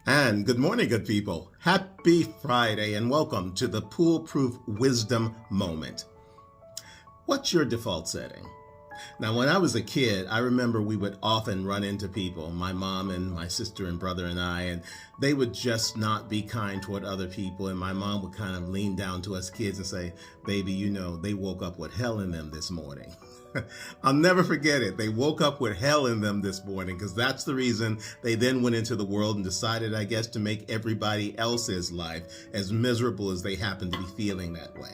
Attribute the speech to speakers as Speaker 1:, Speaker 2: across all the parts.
Speaker 1: And good morning, good people. Happy Friday and welcome to the PooleProof Wisdom Moment. What's your default setting? Now, when I was a kid, I remember we would often run into people, my mom and my sister and brother and I, and they would just not be kind toward other people. And my mom would kind of lean down to us kids and say, baby, you know, they woke up with hell in them this morning. I'll never forget it. They woke up with hell in them this morning because that's the reason they then went into the world and decided, I guess, to make everybody else's life as miserable as they happen to be feeling that way.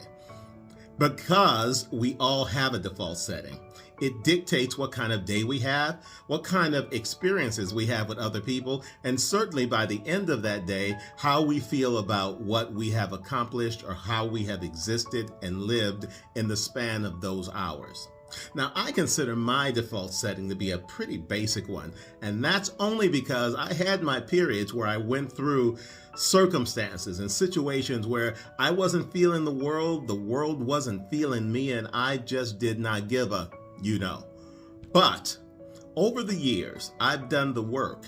Speaker 1: Because we all have a default setting. It dictates what kind of day we have, what kind of experiences we have with other people, and certainly by the end of that day, how we feel about what we have accomplished or how we have existed and lived in the span of those hours. Now, I consider my default setting to be a pretty basic one, and that's only because I had my periods where I went through circumstances and situations where I wasn't feeling the world wasn't feeling me, and I just did not give a, But over the years, I've done the work.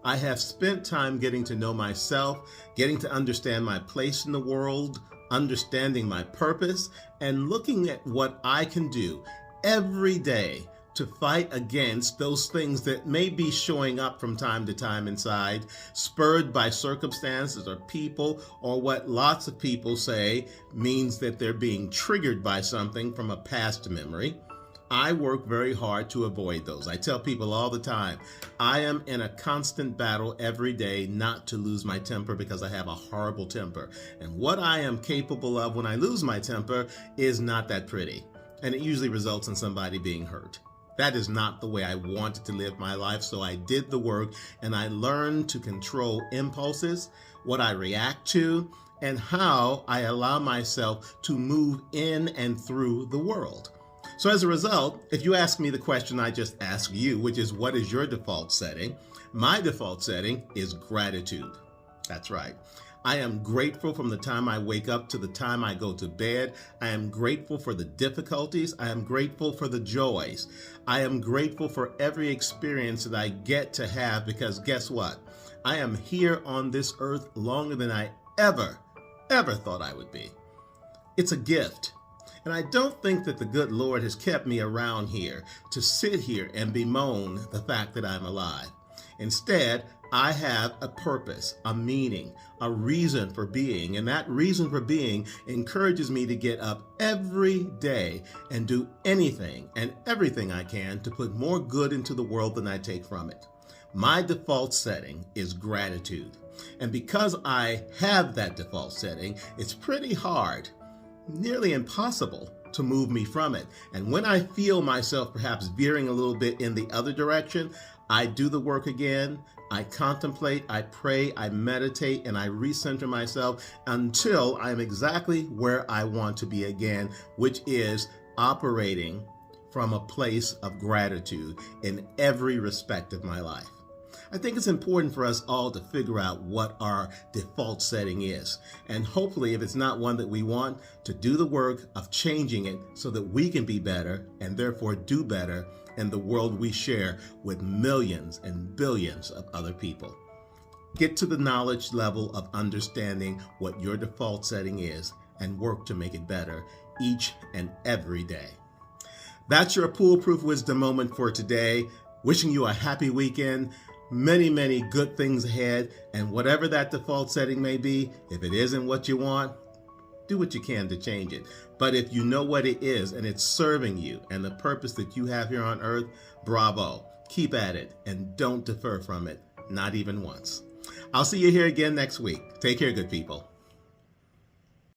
Speaker 1: I have spent time getting to know myself, getting to understand my place in the world, understanding my purpose, and looking at what I can do every day to fight against those things that may be showing up from time to time inside, spurred by circumstances or people, or what lots of people say means that they're being triggered by something from a past memory. I work very hard to avoid those. I tell people all the time, I am in a constant battle every day not to lose my temper because I have a horrible temper. And what I am capable of when I lose my temper is not that pretty. And it usually results in somebody being hurt. That is not the way I wanted to live my life, so I did the work and I learned to control impulses, what I react to, and how I allow myself to move in and through the world. So as a result, if you ask me the question I just asked you, which is what is your default setting? My default setting is gratitude. That's right. I am grateful from the time I wake up to the time I go to bed. I am grateful for the difficulties. I am grateful for the joys. I am grateful for every experience that I get to have because guess what? I am here on this earth longer than I ever thought I would be. It's a gift. And I don't think that the good Lord has kept me around here to sit here and bemoan the fact that I'm alive. Instead, I have a purpose, a meaning, a reason for being, and that reason for being encourages me to get up every day and do anything and everything I can to put more good into the world than I take from it. My default setting is gratitude. And because I have that default setting, it's pretty hard, nearly impossible to move me from it. And when I feel myself perhaps veering a little bit in the other direction, I do the work again. I contemplate, I pray, I meditate, and I recenter myself until I'm exactly where I want to be again, which is operating from a place of gratitude in every respect of my life. I think it's important for us all to figure out what our default setting is. And hopefully, if it's not one that we want, to do the work of changing it so that we can be better and therefore do better in the world we share with millions and billions of other people. Get to the knowledge level of understanding what your default setting is and work to make it better each and every day. That's your PooleProof Wisdom Moment for today. Wishing you a happy weekend. Many good things ahead, and whatever that default setting may be, if it isn't what you want, do what you can to change it. But if you know what it is and it's serving you and the purpose that you have here on earth, bravo. Keep at it and don't defer from it, not even once. I'll see you here again next week. Take care, good people.